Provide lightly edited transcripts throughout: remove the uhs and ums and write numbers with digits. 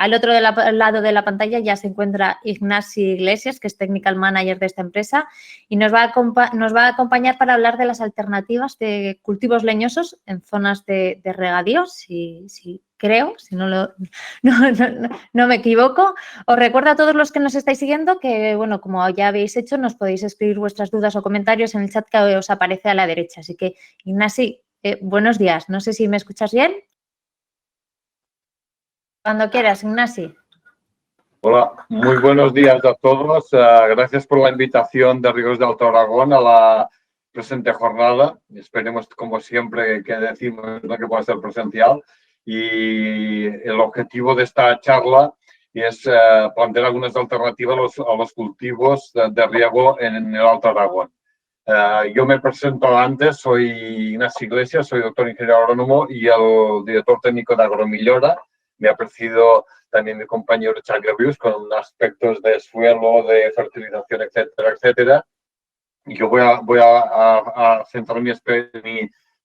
Al otro lado de la pantalla ya se encuentra Ignasi Iglesias, que es Technical Manager de esta empresa, y nos va a acompañar para hablar de las alternativas de cultivos leñosos en zonas de regadío, si creo, si no me equivoco. Os recuerdo a todos los que nos estáis siguiendo que, bueno, como ya habéis hecho, nos podéis escribir vuestras dudas o comentarios en el chat que os aparece a la derecha. Así que, Ignasi, buenos días. No sé si me escuchas bien. Cuando quieras, Ignasi. Hola, muy buenos días a todos. Gracias por la invitación de Ríos de Alto Aragón a la presente jornada. Esperemos, como siempre, que decimos que pueda ser presencial. Y el objetivo de esta charla es plantear algunas alternativas a los cultivos de riego en el Alto Aragón. Yo me presento antes, soy Ignasi Iglesias, soy doctor ingeniero agrónomo y el director técnico de Agromillora. Me ha precedido también mi compañero Xavi Rius con aspectos de suelo, de fertilización, etcétera, etcétera. Y yo voy a centrar mi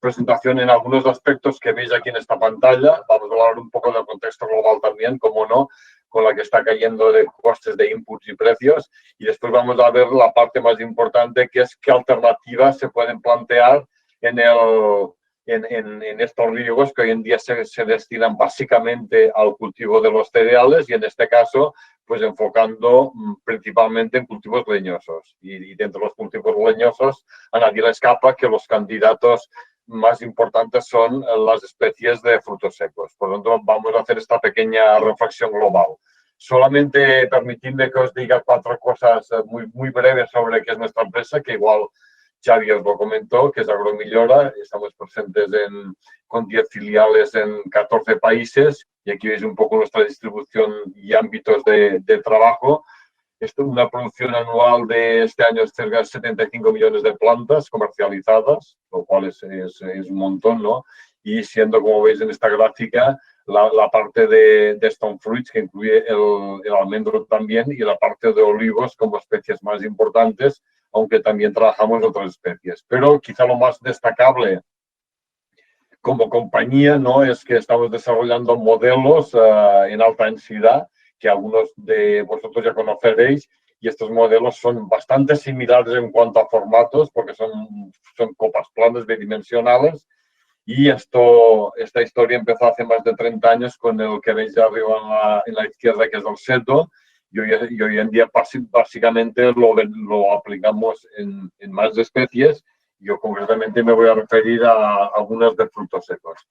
presentación en algunos aspectos que veis aquí en esta pantalla. Vamos a hablar un poco del contexto global también, como no, con la que está cayendo de costes de inputs y precios. Y después vamos a ver la parte más importante, que es qué alternativas se pueden plantear en estos riegos que hoy en día se destinan básicamente al cultivo de los cereales y en este caso pues enfocando principalmente en cultivos leñosos. Y dentro de los cultivos leñosos a nadie le escapa que los candidatos más importantes son las especies de frutos secos. Por lo tanto, vamos a hacer esta pequeña reflexión global. Solamente permitidme que os diga 4 cosas muy breves sobre qué es nuestra empresa, que igual Xavi os lo comentó, que es Agromillora. Estamos presentes con 10 filiales en 14 países y aquí veis un poco nuestra distribución y ámbitos de trabajo. Esto es una producción anual de este año es cerca de 75 millones de plantas comercializadas, lo cual es un montón, ¿no? Y siendo, como veis en esta gráfica, la parte de Stone Fruits, que incluye el almendro también, y la parte de olivos como especies más importantes, aunque también trabajamos otras especies. Pero quizá lo más destacable como compañía, ¿no?, es que estamos desarrollando modelos en alta densidad, que algunos de vosotros ya conoceréis, y estos modelos son bastante similares en cuanto a formatos, porque son copas planas bidimensionales, y esta historia empezó hace más de 30 años con el que veis arriba en la izquierda, que es el seto, y hoy en día básicamente lo aplicamos en más especies. Yo concretamente me voy a referir a algunas de frutos secos.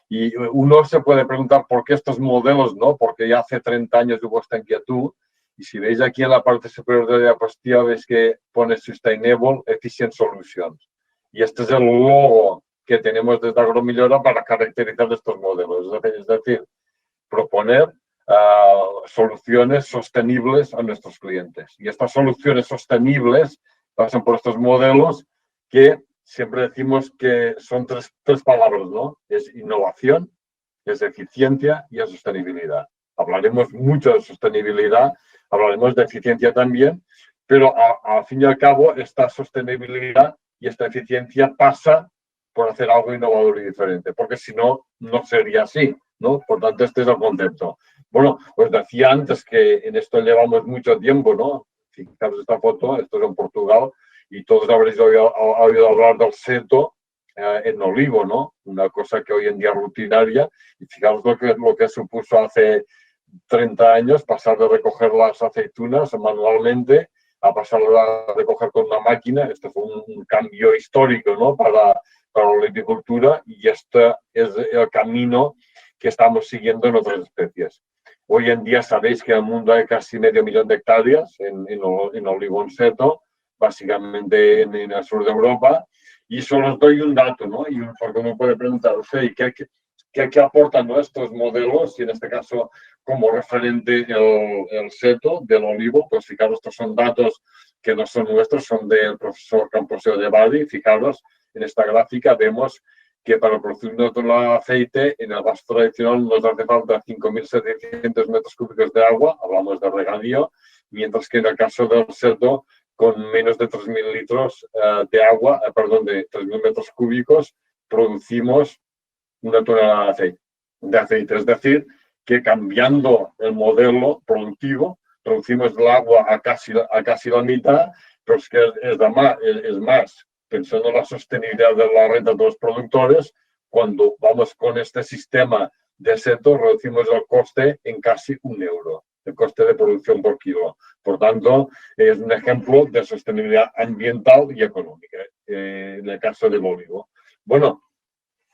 Y uno se puede preguntar por qué estos modelos, ¿no? Porque ya hace 30 años hubo esta inquietud. Y si veis aquí en la parte superior de la diapositiva, veis que pone Sustainable Efficient Solutions. Y este es el logo que tenemos desde Agromillora para caracterizar estos modelos. Es decir, proponer soluciones sostenibles a nuestros clientes. Y estas soluciones sostenibles pasan por estos modelos que siempre decimos que son tres palabras, ¿no? Es innovación, es eficiencia y es sostenibilidad. Hablaremos mucho de sostenibilidad, hablaremos de eficiencia también, pero al fin y al cabo esta sostenibilidad y esta eficiencia pasa por hacer algo innovador y diferente, porque si no, no sería así, ¿no? Por tanto, este es el concepto. Bueno, os decía antes que en esto llevamos mucho tiempo, ¿no? Fijaros esta foto, esto es en Portugal, y todos habréis oído hablar del seto en olivo, ¿no? Una cosa que hoy en día es rutinaria, y fijaros lo que supuso hace 30 años pasar de recoger las aceitunas manualmente a pasar a recoger con una máquina. Esto fue un cambio histórico, ¿no?, para la olivicultura, y este es el camino que estamos siguiendo en otras especies. Hoy en día sabéis que en el mundo hay casi 500.000 de hectáreas en olivo en seto, básicamente en el sur de Europa, y solo os doy un dato, ¿no? Y porque uno puede preguntar, ¿qué aportan, ¿no?, estos modelos? Y en este caso, como referente el seto del olivo, pues fijaros, estos son datos que no son nuestros, son del profesor Camposeo de Bari. Fijaros, en esta gráfica vemos que para producir un aceite en el vaso tradicional nos hace falta 5.700 metros cúbicos de agua, hablamos de regadío, mientras que en el caso del seto, con menos de 3.000 litros de agua, de 3.000 metros cúbicos, producimos una tonelada de aceite. Es decir, que cambiando el modelo productivo, reducimos el agua a casi la mitad, pero es que es más, pensando en la sostenibilidad de la renta de los productores, cuando vamos con este sistema de seto, reducimos el coste en casi €1, el coste de producción por kilo. Por tanto, es un ejemplo de sostenibilidad ambiental y económica, en el caso del olivo. Bueno,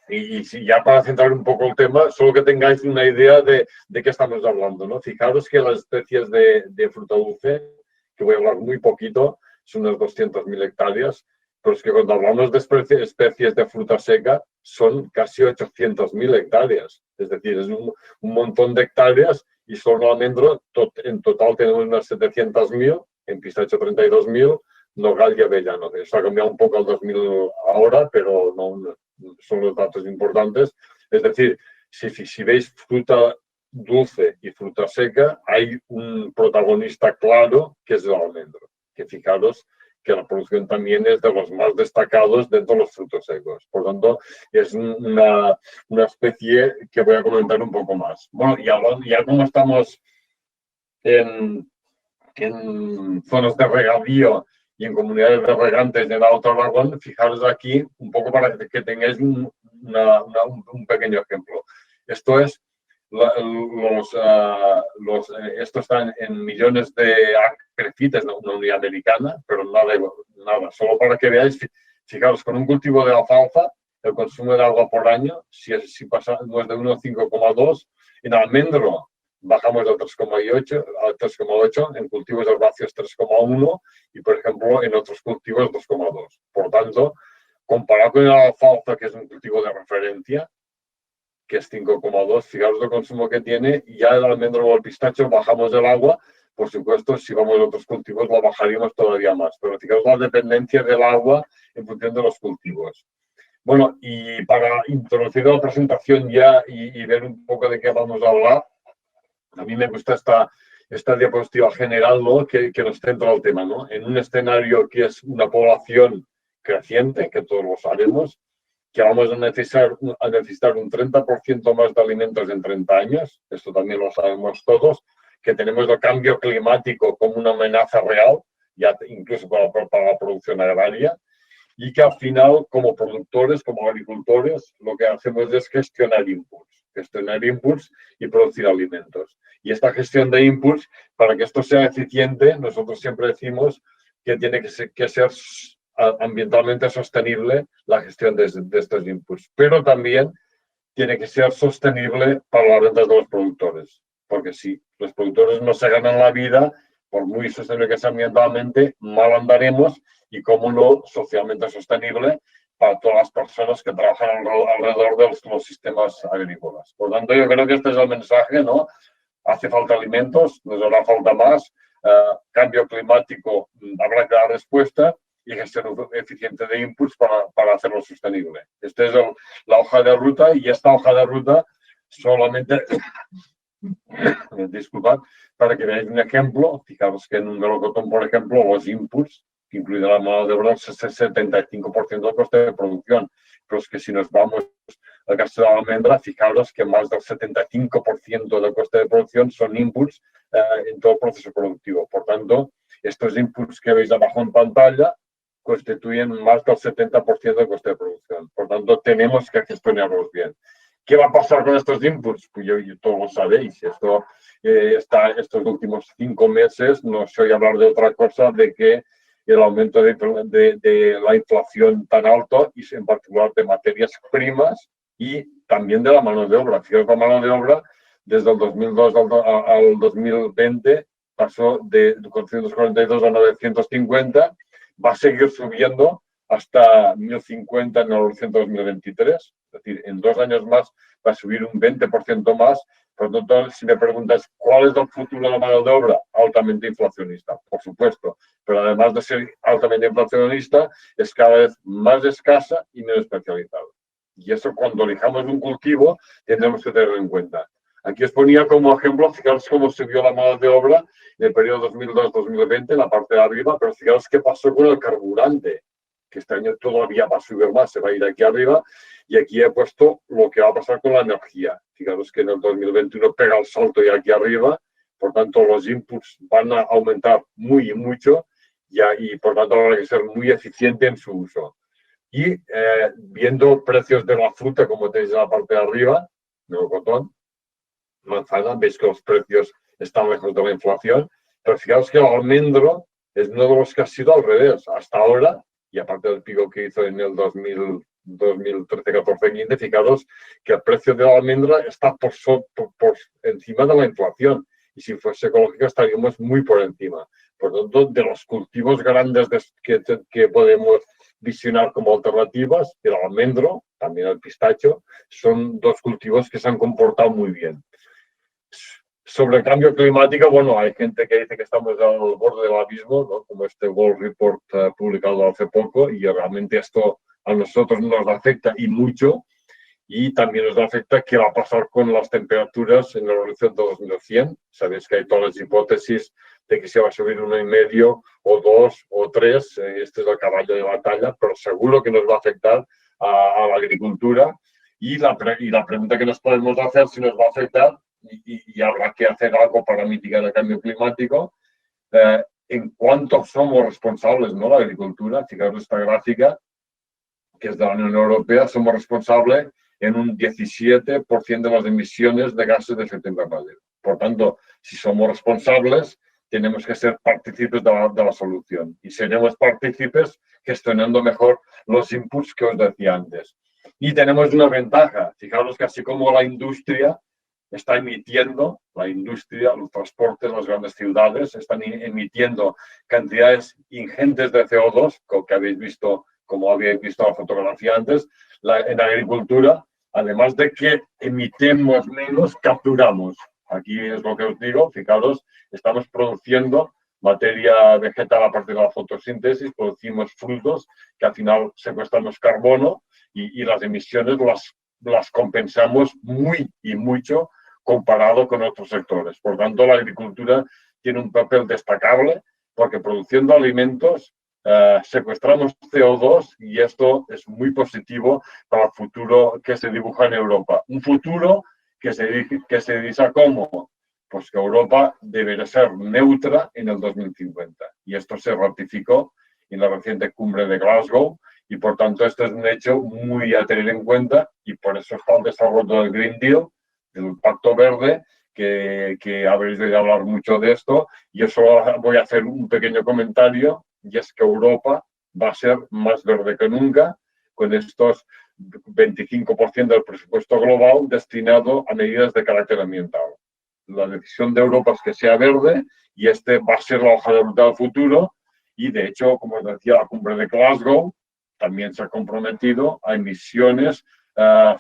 y si ya para centrar un poco el tema, solo que tengáis una idea de qué estamos hablando, ¿no? Fijaros que las especies de fruta dulce, que voy a hablar muy poquito, son unas 200.000 hectáreas, pero es que cuando hablamos de especies de fruta seca, son casi 800.000 hectáreas. Es decir, es un montón de hectáreas y solo en almendro en total tenemos unas 700.000, en pistacho 32.000, nogal y avellano. Eso ha cambiado un poco al 2000 ahora, pero no son los datos importantes. Es decir, si veis fruta dulce y fruta seca, hay un protagonista claro que es el almendro. Que fijaros que la producción también es de los más destacados dentro de los frutos secos. Por tanto, es una especie que voy a comentar un poco más. Bueno, ya como estamos en zonas de regadío y en comunidades de regantes de Alto Aragón, fijaros aquí un poco para que tengáis un pequeño ejemplo. Esto es esto está en millones de acre-feet, una unidad americana, pero nada, solo para que veáis, fijaros, con un cultivo de alfalfa, el consumo de agua por año, si pasa, no es de 1,5,2, en almendro bajamos de 3,8, en cultivos herbáceos 3,1 y, por ejemplo, en otros cultivos 2,2. Por tanto, comparado con el alfalfa, que es un cultivo de referencia, que es 5,2, fijaros el consumo que tiene, y ya el almendro o el pistacho bajamos el agua, por supuesto, si vamos a otros cultivos lo bajaríamos todavía más, pero fijaros la dependencia del agua en función de los cultivos. Bueno, y para introducir la presentación ya y ver un poco de qué vamos a hablar, a mí me gusta esta diapositiva general, ¿no? que nos centra el tema, ¿no? En un escenario que es una población creciente, que todos lo sabemos, que vamos a necesitar un 30% más de alimentos en 30 años, esto también lo sabemos todos, que tenemos el cambio climático como una amenaza real, ya incluso para la producción agraria, y que al final, como productores, como agricultores, lo que hacemos es gestionar inputs y producir alimentos. Y esta gestión de inputs, para que esto sea eficiente, nosotros siempre decimos que tiene que ser ambientalmente sostenible la gestión de estos inputs, pero también tiene que ser sostenible para las rentas de los productores, porque si los productores no se ganan la vida, por muy sostenible que sea ambientalmente, mal andaremos y, como no, socialmente sostenible para todas las personas que trabajan alrededor de los sistemas agrícolas. Por tanto, yo creo que este es el mensaje, ¿no? Hace falta alimentos, nos hará falta más, cambio climático, habrá que dar respuesta, y gestión eficiente de inputs para hacerlo sostenible. Esta es la hoja de ruta, y esta hoja de ruta solamente, disculpad, para que veáis un ejemplo. Fijaros que en un melocotón, por ejemplo, los inputs, que incluye la mano de obra, es el 75% del coste de producción. Pero es que si nos vamos al caso de la almendra, fijaros que más del 75% del coste de producción son inputs en todo el proceso productivo. Por tanto, estos inputs que veis abajo en pantalla constituyen más del 70% del coste de producción. Por tanto, tenemos que gestionarlos bien. ¿Qué va a pasar con estos inputs? Pues todos lo sabéis. Estos últimos 5 meses no se oye hablar de otra cosa de que el aumento de la inflación tan alto, y en particular de materias primas y también de la mano de obra. Fijaros, la mano de obra desde el 2002 al 2020 pasó de 442 a 950, va a seguir subiendo hasta 1050 en el horizonte 2023. Es decir, en 2 años más va a subir un 20% más. Por lo tanto, si me preguntas cuál es el futuro de la mano de obra, altamente inflacionista, por supuesto. Pero además de ser altamente inflacionista, es cada vez más escasa y menos especializada. Y eso, cuando elijamos un cultivo, tendremos que tenerlo en cuenta. Aquí os ponía como ejemplo, fijaros cómo subió la mano de obra en el periodo 2002-2020, en la parte de arriba, pero fijaros qué pasó con el carburante, que este año todavía va a subir más, se va a ir aquí arriba. Y aquí he puesto lo que va a pasar con la energía. Fijaros que en el 2021 pega el salto y aquí arriba, por tanto los inputs van a aumentar muy y mucho y por tanto habrá que ser muy eficiente en su uso. Y viendo precios de la fruta, como tenéis en la parte de arriba, melocotón, manzana, veis que los precios están lejos de la inflación, pero fijaos que el almendro es uno de los que ha sido al revés. Hasta ahora, y aparte del pico que hizo en el 2013, 14, 15, fijaros que el precio de la almendra está por encima de la inflación. Y si fuese ecológica estaríamos muy por encima. Por lo tanto, de los cultivos grandes que podemos visionar como alternativas, el almendro, también el pistacho, son dos cultivos que se han comportado muy bien. Sobre el cambio climático, bueno, hay gente que dice que estamos al borde del abismo, ¿no? Como este World Report publicado hace poco, y realmente esto a nosotros nos afecta y mucho, y también nos afecta qué va a pasar con las temperaturas en el horizonte 2100. Sabéis que hay todas las hipótesis de que se va a subir 1,5 o 2 o 3, este es el caballo de batalla, pero seguro que nos va a afectar a la agricultura, y la pregunta que nos podemos hacer si nos va a afectar, y habrá que hacer algo para mitigar el cambio climático, en cuánto somos responsables, ¿no? La agricultura, fijaros esta gráfica, que es de la Unión Europea, somos responsables en un 17% de las emisiones de gases de efecto invernadero. Por tanto, si somos responsables, tenemos que ser partícipes de la solución, y seremos partícipes gestionando mejor los inputs que os decía antes. Y tenemos una ventaja, fijaros que así como la industria está emitiendo, los transportes, las grandes ciudades están emitiendo cantidades ingentes de CO2, que habéis visto, como habéis visto la fotografía antes, en la agricultura, además de que emitimos menos, capturamos. Aquí es lo que os digo, fijaros, estamos produciendo materia vegetal a partir de la fotosíntesis, producimos frutos que al final secuestramos carbono y las emisiones las compensamos muy y mucho comparado con otros sectores. Por tanto, la agricultura tiene un papel destacable porque produciendo alimentos secuestramos CO2, y esto es muy positivo para el futuro que se dibuja en Europa. Un futuro que se dice como, pues que Europa deberá ser neutra en el 2050. Y esto se ratificó en la reciente cumbre de Glasgow, y por tanto este es un hecho muy a tener en cuenta, y por eso está el desarrollo del Green Deal, del Pacto Verde, que habréis oído hablar mucho de esto. Yo solo voy a hacer un pequeño comentario, y es que Europa va a ser más verde que nunca, con estos 25% del presupuesto global destinado a medidas de carácter ambiental. La decisión de Europa es que sea verde, y este va a ser la hoja de ruta del futuro, y de hecho, como os decía, la cumbre de Glasgow también se ha comprometido a emisiones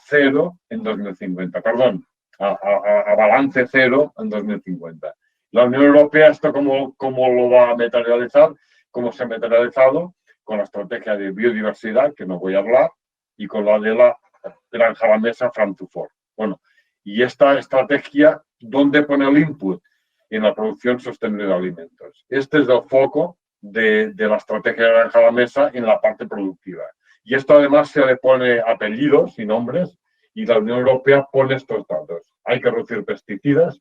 cero en 2050, perdón, a balance cero en 2050. La Unión Europea, ¿esto cómo lo va a materializar? ¿Cómo se ha materializado? Con la estrategia de biodiversidad, que no voy a hablar, y con la de la granja a la mesa Farm to Fork. Bueno, y esta estrategia, ¿dónde pone el input? En la producción sostenible de alimentos. Este es el foco de la estrategia de granja a la mesa en la parte productiva. Y esto además se le pone apellidos y nombres, y la Unión Europea pone estos datos. Hay que reducir pesticidas,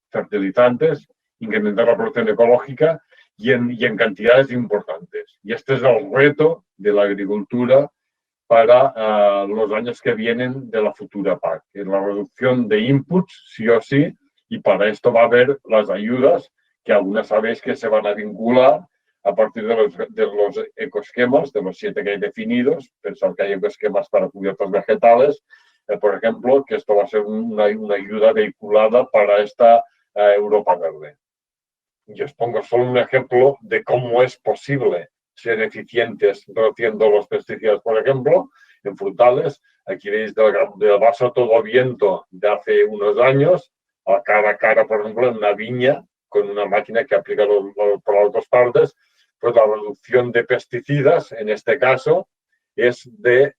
fertilizantes, incrementar la producción ecológica y en cantidades importantes. Y este es el reto de la agricultura para los años que vienen de la futura PAC. En la reducción de inputs, sí o sí, y para esto va a haber las ayudas, que algunas sabéis que se van a vincular a partir de los ecoesquemas, de los 7 que hay definidos. Pensad que hay ecoesquemas para cubiertas vegetales, por ejemplo, que esto va a ser una ayuda vehiculada para esta Europa verde. Y os pongo solo un ejemplo de cómo es posible ser eficientes reduciendo los pesticidas, por ejemplo, en frutales. Aquí veis del vaso todo viento de hace unos años, a cara, por ejemplo, en una viña, con una máquina que aplica por las dos partes, pues la reducción de pesticidas, en este caso, es la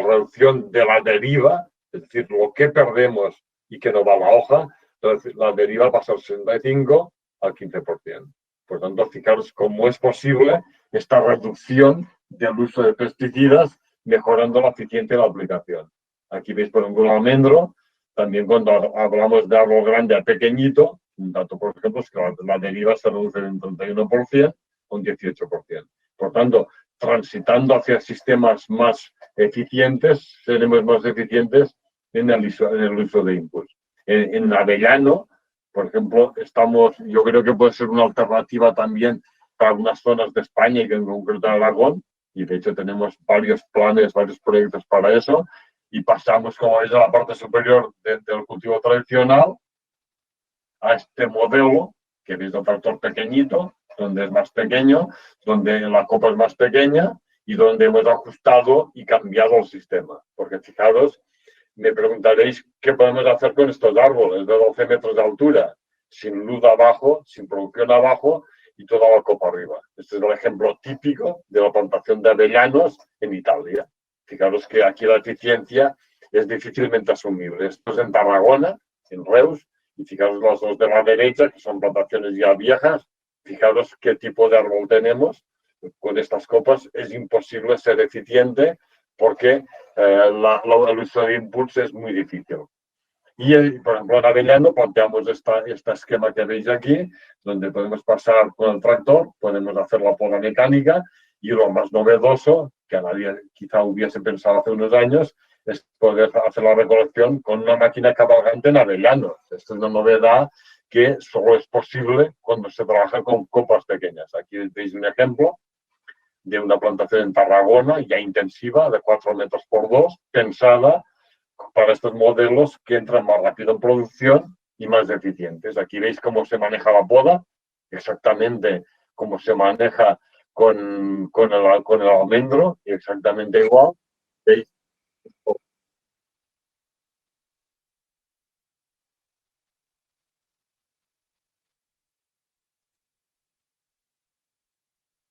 reducción de la deriva, es decir, lo que perdemos y que no va a la hoja, entonces la deriva pasa al 65 al 15%. Por tanto, fijaros cómo es posible esta reducción del uso de pesticidas mejorando la eficiencia de la aplicación. Aquí veis, por ejemplo, el almendro. También cuando hablamos de árbol grande a pequeñito, un dato, por ejemplo, es que la deriva se reduce en un 31% o un 18%. Por tanto, transitando hacia sistemas más eficientes, seremos más eficientes en el uso de inputs. En avellano, por ejemplo, yo creo que puede ser una alternativa también para algunas zonas de España y en concreto en Aragón, y de hecho tenemos varios planes, varios proyectos para eso, y pasamos, como veis, a la parte superior del cultivo tradicional a este modelo, que veis el tractor pequeñito, donde es más pequeño, donde la copa es más pequeña y donde hemos ajustado y cambiado el sistema. Porque fijaros, me preguntaréis qué podemos hacer con estos árboles de 12 metros de altura, sin luz abajo, sin producción abajo y toda la copa arriba. Este es el ejemplo típico de la plantación de avellanos en Italia. Fijaros que aquí la eficiencia es difícilmente asumible. Esto es en Tarragona, en Reus, y fijaros los dos de la derecha, que son plantaciones ya viejas. Fijaros qué tipo de árbol tenemos. Con estas copas es imposible ser eficiente porque el uso de inputs es muy difícil. Y, por ejemplo, en avellano planteamos este esquema que veis aquí, donde podemos pasar con el tractor, podemos hacer la poda mecánica y lo más novedoso, que a nadie quizá hubiese pensado hace unos años, es poder hacer la recolección con una máquina cabalgante en avellanos. Esta es una novedad que solo es posible cuando se trabaja con copas pequeñas. Aquí veis un ejemplo de una plantación en Tarragona, ya intensiva, de 4 metros por 2, pensada para estos modelos que entran más rápido en producción y más eficientes. Aquí veis cómo se maneja la poda, exactamente cómo se maneja con el almendro, exactamente igual. ¿Veis?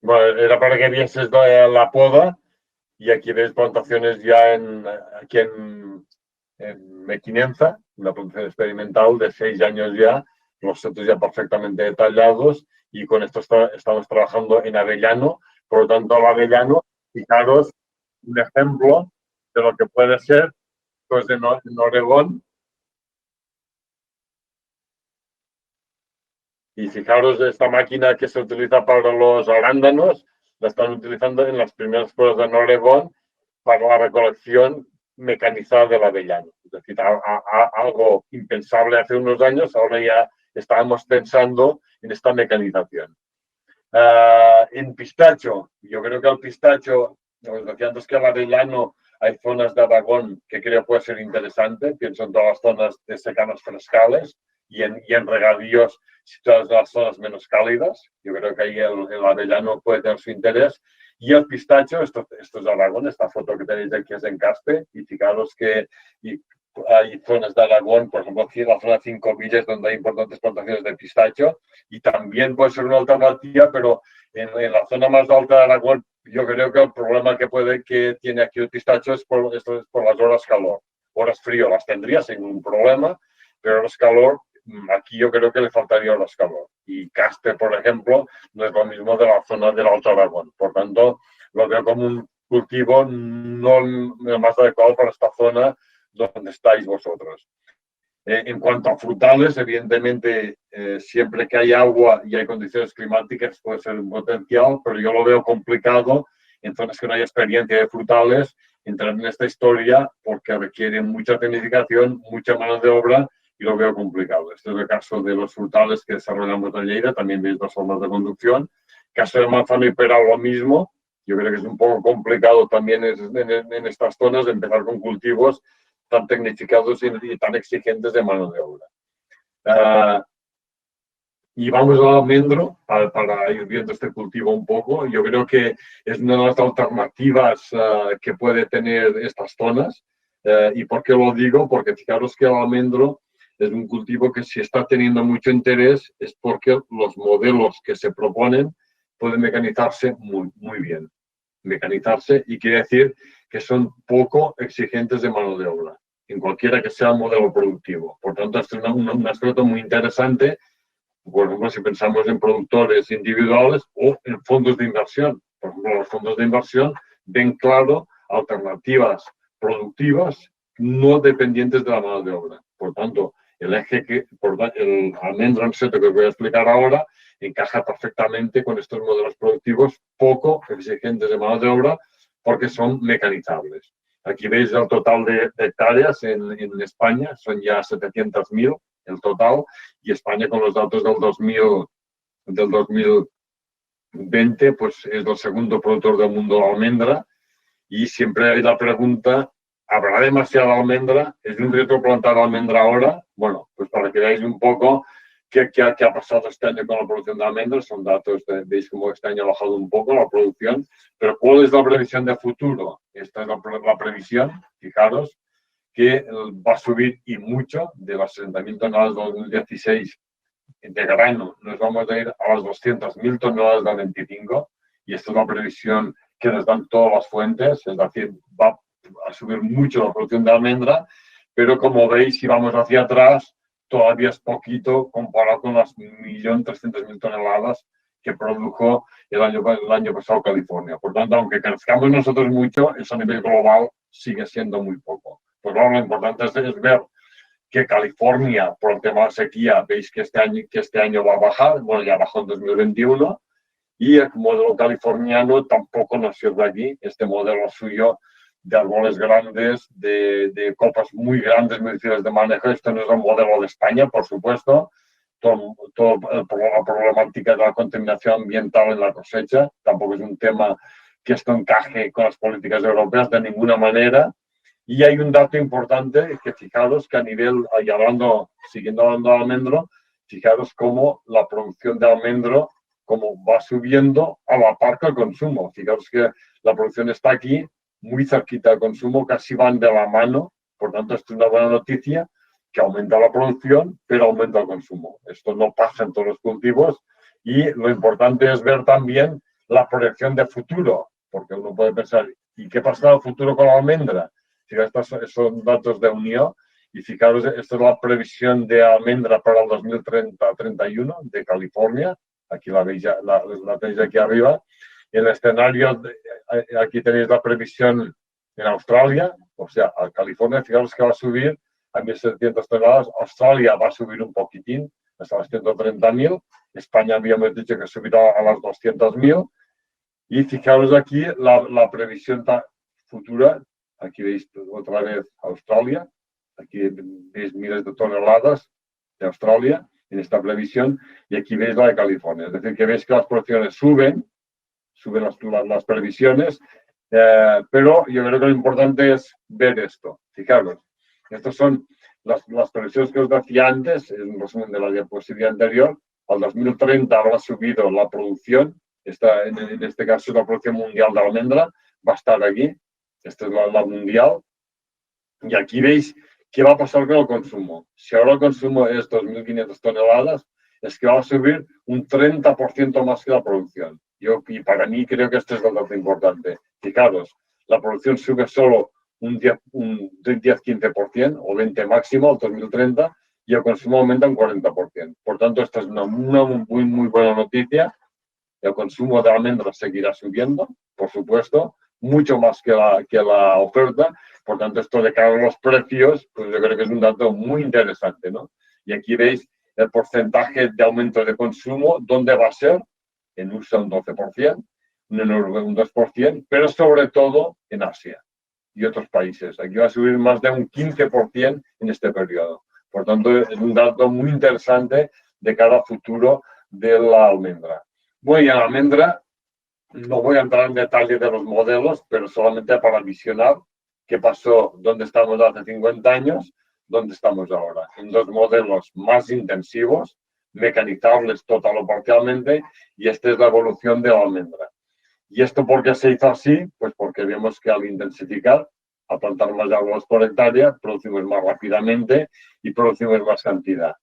Bueno, era para que vieses la poda y aquí veis plantaciones ya aquí en Mequinenza, una plantación experimental de 6 años ya, los setos ya perfectamente detallados y con esto estamos trabajando en avellano. Por lo tanto, el avellano, fijaros, un ejemplo de lo que puede ser pues en Oregón. Y fijaros, esta máquina que se utiliza para los arándanos, la están utilizando en las primeras pruebas de Oregón para la recolección mecanizada del avellano. Es decir, algo impensable hace unos años, ahora ya estábamos pensando en esta mecanización. En pistacho, yo creo que el pistacho, os decía antes que el avellano, hay zonas de Aragón que creo puede ser interesante, pienso en todas las zonas de secanos frescales y en regadíos situadas en las zonas menos cálidas. Yo creo que ahí el avellano puede tener su interés. Y el pistacho, esto es Aragón, esta foto que tenéis aquí es en Caspe, y fijaros que hay zonas de Aragón, por ejemplo, aquí en la zona de Cinco Villas, donde hay importantes plantaciones de pistacho, y también puede ser una alternativa, pero en la zona más alta de Aragón, yo creo que el problema que tiene aquí el pistacho es por las horas calor. Horas frío las tendría sin ningún problema, pero horas calor, aquí yo creo que le faltaría horas calor. Y Caspe, por ejemplo, no es lo mismo de la zona del Alto Aragón. Por tanto, lo veo como un cultivo no el más adecuado para esta zona donde estáis vosotros. En cuanto a frutales, evidentemente, siempre que hay agua y hay condiciones climáticas puede ser un potencial, pero yo lo veo complicado en zonas que no hay experiencia de frutales entrar en esta historia porque requiere mucha tecnificación, mucha mano de obra y lo veo complicado. Este es el caso de los frutales que desarrollamos en Lleida, también veis dos formas de conducción. Caso de manzano y pera, lo mismo. Yo creo que es un poco complicado también en estas zonas de empezar con cultivos tan tecnificados y tan exigentes de mano de obra. Y vamos al almendro para ir viendo este cultivo un poco. Yo creo que es una de las alternativas que puede tener estas zonas. ¿Y por qué lo digo? Porque fijaros que el almendro es un cultivo que si está teniendo mucho interés es porque los modelos que se proponen pueden mecanizarse muy, muy bien. Mecanizarse y quiere decir que son poco exigentes de mano de obra, en cualquiera que sea el modelo productivo. Por tanto, este es un aspecto muy interesante, por ejemplo, si pensamos en productores individuales o en fondos de inversión. Por ejemplo, los fondos de inversión ven claro alternativas productivas no dependientes de la mano de obra. Por tanto, el almendro en seto que os voy a explicar ahora encaja perfectamente con estos modelos productivos poco exigentes de mano de obra porque son mecanizables. Aquí veis el total de hectáreas en España, son ya 700.000 el total, y España con los datos del 2020 pues es el segundo productor del mundo de almendra, y siempre hay la pregunta, ¿habrá demasiada almendra? ¿Es un riesgo plantar almendra ahora? Bueno, pues para que veáis un poco qué ha pasado este año con la producción de almendras, son datos, veis cómo este año ha bajado un poco la producción, pero ¿cuál es la previsión de futuro? Esta es la previsión, fijaros, que va a subir y mucho, de las 60.000 toneladas de 2016 de grano, nos vamos a ir a las 200.000 toneladas de 25, y esta es la previsión que nos dan todas las fuentes, es decir, va a subir mucho la producción de almendra, pero como veis, si vamos hacia atrás, todavía es poquito comparado con las 1.300.000 toneladas que produjo el año pasado California. Por tanto, aunque crezcamos nosotros mucho, eso a nivel global sigue siendo muy poco. Pues bueno, lo importante es ver que California, por el tema de sequía, veis que este año va a bajar, bueno, ya bajó en 2021, y el modelo californiano tampoco nos sirve aquí, este modelo suyo de árboles grandes, de copas muy grandes, muy difíciles de manejo. Esto no es el modelo de España, por supuesto. Toda la problemática de la contaminación ambiental en la cosecha tampoco es un tema que esto encaje con las políticas europeas de ninguna manera. Y hay un dato importante que fijaros que a nivel, y siguiendo hablando de almendro, fijaros cómo la producción de almendro como va subiendo a la par que el consumo. Fijaros que la producción está aquí, muy cerquita del consumo, casi van de la mano. Por tanto, esto es una buena noticia, que aumenta la producción, pero aumenta el consumo. Esto no pasa en todos los cultivos, y lo importante es ver también la proyección de futuro, porque uno puede pensar, ¿y qué pasa en el futuro con la almendra? Estos son datos de Unión, y fijaros, esta es la previsión de almendra para el 2030-31 de California. Aquí la veis, la tenéis aquí arriba. El escenario, aquí tenéis la previsión en Australia, o sea, a California, fijaros que va a subir a 1.700 toneladas. Australia va a subir un poquitín, hasta las 130.000. España habíamos dicho que subirá a las 200.000. Y fijaros aquí la previsión futura. Aquí veis otra vez Australia. Aquí veis miles de toneladas de Australia en esta previsión, y aquí veis la de California. Es decir, que veis que las producciones suben las previsiones, pero yo creo que lo importante es ver esto. Fijaros, estas son las previsiones que os decía antes, es un resumen de la diapositiva anterior. Al 2030 habrá subido la producción, en este caso es la producción mundial de almendra, va a estar aquí, esta es la mundial, y aquí veis qué va a pasar con el consumo. Si ahora el consumo es 2.500 toneladas, es que va a subir un 30% más que la producción. Y para mí creo que este es el dato importante. Fijaros, la producción sube solo un 10-15% o 20% máximo al 2030, y el consumo aumenta un 40%. Por tanto, esta es una muy, muy buena noticia. El consumo de almendras seguirá subiendo, por supuesto, mucho más que la oferta. Por tanto, esto de cara a los precios, pues yo creo que es un dato muy interesante, ¿no? Y aquí veis el porcentaje de aumento de consumo, ¿dónde va a ser? En USA un 12%, en Noruega un 2%, pero sobre todo en Asia y otros países. Aquí va a subir más de un 15% en este periodo. Por tanto, es un dato muy interesante de cara al futuro de la almendra. Bueno, y en la almendra no voy a entrar en detalle de los modelos, pero solamente para visionar qué pasó, dónde estamos hace 50 años, dónde estamos ahora. En dos modelos más intensivos, mecanizables total o parcialmente, y esta es la evolución de la almendra. ¿Y esto por qué se hizo así? Pues porque vemos que al intensificar, a plantar más árboles por hectárea, producimos más rápidamente y producimos más cantidad.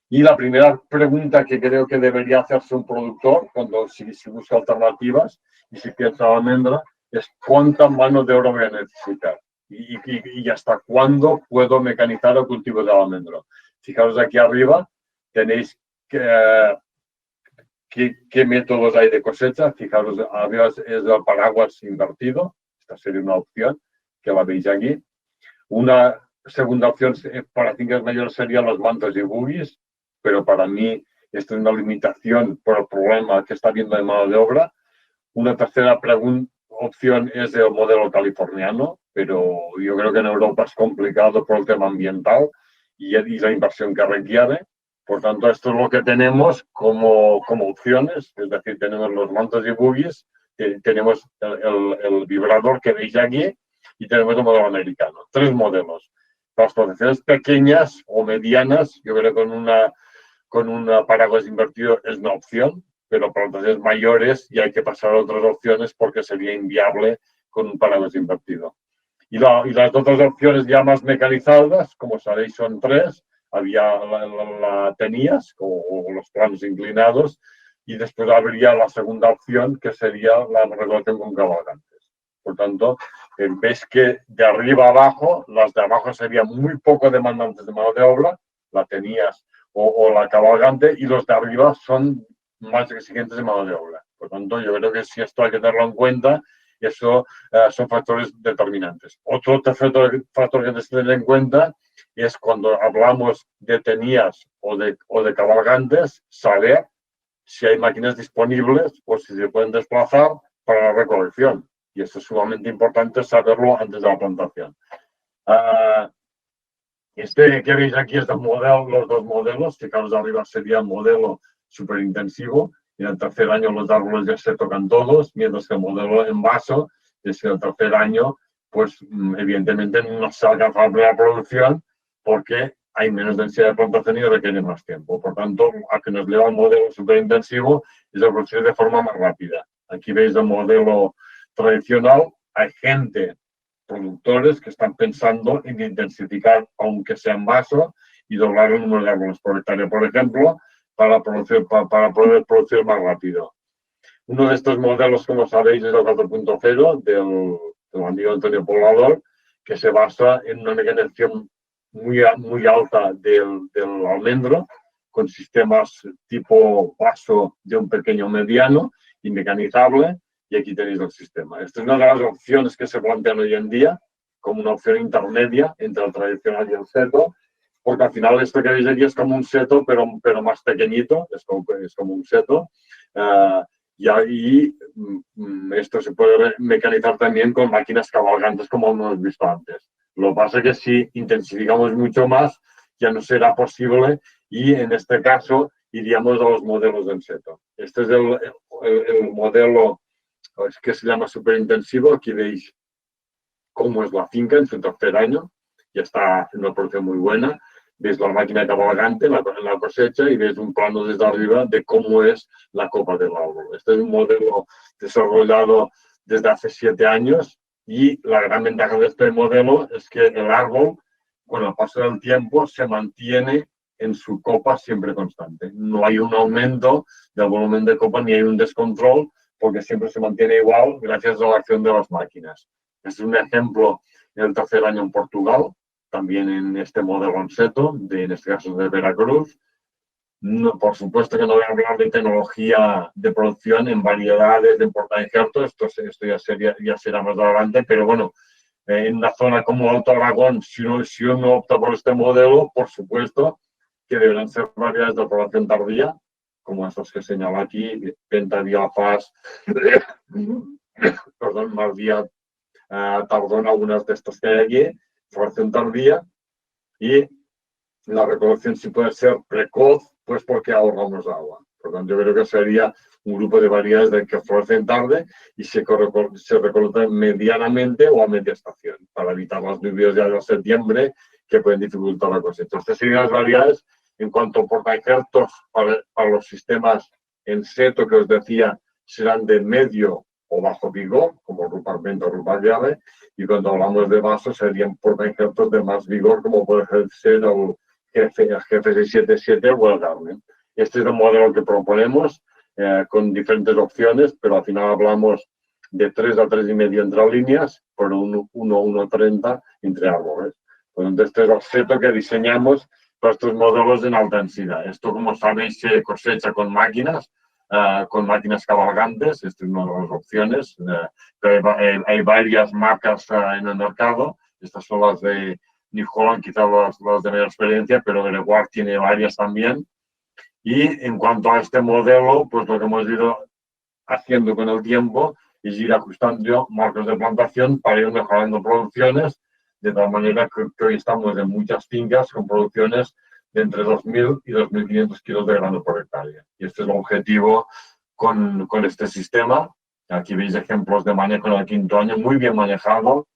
Y la primera pregunta que creo que debería hacerse un productor cuando si busca alternativas y si piensa en almendra es ¿cuánta mano de obra voy a necesitar? Y hasta cuándo puedo mecanizar el cultivo de almendro. Fijaros aquí arriba, tenéis qué métodos hay de cosecha. Fijaros, arriba es el paraguas invertido. Esta sería una opción que la veis aquí. Una segunda opción para fincas mayores serían los mantos y buggies, pero para mí esto es una limitación por el problema que está habiendo de mano de obra. Una tercera opción es el modelo californiano, pero yo creo que en Europa es complicado por el tema ambiental y la inversión que requiere. Por tanto, esto es lo que tenemos como opciones, es decir, tenemos los mantos y buggies, tenemos el vibrador que veis aquí y tenemos el modelo americano. 3 modelos. Para las explotaciones pequeñas o medianas, yo creo que con un paraguas invertido es una opción, pero para las mayores ya hay que pasar a otras opciones porque sería inviable con un paraguas invertido. Y las otras opciones ya más mecanizadas, como sabéis, son 3. Había la tenías o los planos inclinados y después habría la segunda opción que sería la regulación con cabalgantes. Por tanto, ves que de arriba a abajo, las de abajo serían muy poco demandantes de mano de obra, la tenías o la cabalgante, y los de arriba son más exigentes de mano de obra. Por tanto, yo creo que si esto hay que tenerlo en cuenta, eso son factores determinantes. Otro tercer factor que tienes que tener en cuenta es cuando hablamos de tenías o de cabalgantes, saber si hay máquinas disponibles o si se pueden desplazar para la recolección. Y esto es sumamente importante saberlo antes de la plantación. Este que veis aquí es los 2 modelos. Fijaros, arriba sería un modelo superintensivo y en el tercer año los árboles ya se tocan todos, mientras que el modelo en vaso es que el tercer año, pues evidentemente no se alcanza a la producción porque hay menos densidad de plantación y requiere más tiempo. Por tanto, a que nos lleva el modelo superintensivo es el proceso de forma más rápida. Aquí veis el modelo tradicional. Hay gente, productores, que están pensando en intensificar, aunque sea en vaso, y doblar el número de árboles por hectárea, por ejemplo, para poder producir más rápido. Uno de estos modelos, como sabéis, es el 4.0 del amigo Antonio Poblador, que se basa en una mecanización muy alta del almendro, con sistemas tipo vaso de un pequeño mediano y mecanizable, y aquí tenéis el sistema. Esta es una de las opciones que se plantean hoy en día como una opción intermedia entre el tradicional y el seto, porque al final esto que veis aquí es como un seto, pero más pequeñito, es como un seto. Y ahí esto se puede mecanizar también con máquinas cabalgantes, como hemos visto antes. Lo que pasa es que si intensificamos mucho más, ya no será posible y en este caso iríamos a los modelos en seto. Este es el modelo que se llama superintensivo. Aquí veis cómo es la finca en su tercer año. Ya está en una producción muy buena. Veis la máquina cabalgante en la cosecha y veis un plano desde arriba de cómo es la copa del árbol. Este es un modelo desarrollado desde hace 7 años y la gran ventaja de este modelo es que el árbol, con el paso del tiempo, se mantiene en su copa siempre constante. No hay un aumento del volumen de copa ni hay un descontrol porque siempre se mantiene igual gracias a la acción de las máquinas. Este es un ejemplo en el tercer año en Portugal, también en este modelo en seto, en este caso de Veracruz. No, por supuesto que no voy a hablar de tecnología de producción en variedades de portainjertos, esto ya será más adelante, pero bueno, en una zona como Alto Aragón, si uno opta por este modelo, por supuesto que deberán ser variedades de floración tardía, como estos que señala aquí, Pentadiafas, perdón, Mardía, Tardón, algunas de estas que hay aquí, floración tardía, y la recolección sí puede ser precoz, pues porque ahorramos agua. Por lo tanto, yo creo que sería un grupo de variedades de que florecen tarde y se recolectan medianamente o a media estación, para evitar las lluvias ya de septiembre que pueden dificultar la cosecha. Estas serían las variedades en cuanto a portainjertos para los sistemas en seto que os decía, serán de medio o bajo vigor, como Ruparmento o Ruparviale, y cuando hablamos de vaso serían portainjertos de más vigor, como puede ser el GF677 o el Garden. Este es el modelo que proponemos con diferentes opciones, pero al final hablamos de 3 a 3,5 entre líneas por 1,30 entre árboles. Entonces, este es el seto que diseñamos para estos modelos en alta densidad. Esto, como sabéis, se cosecha con máquinas. con máquinas cabalgantes. Esta es una de las opciones. Pero hay varias marcas en el mercado. Estas son las de New Holland, quizás las de mayor experiencia, pero Gregoire tiene varias también. Y en cuanto a este modelo, pues lo que hemos ido haciendo con el tiempo es ir ajustando marcos de plantación para ir mejorando producciones, de tal manera que hoy estamos en muchas fincas con producciones de entre 2.000 y 2.500 kilos de grano por hectárea. Y este es el objetivo con este sistema. Aquí veis ejemplos de manejo en el quinto año, muy bien manejado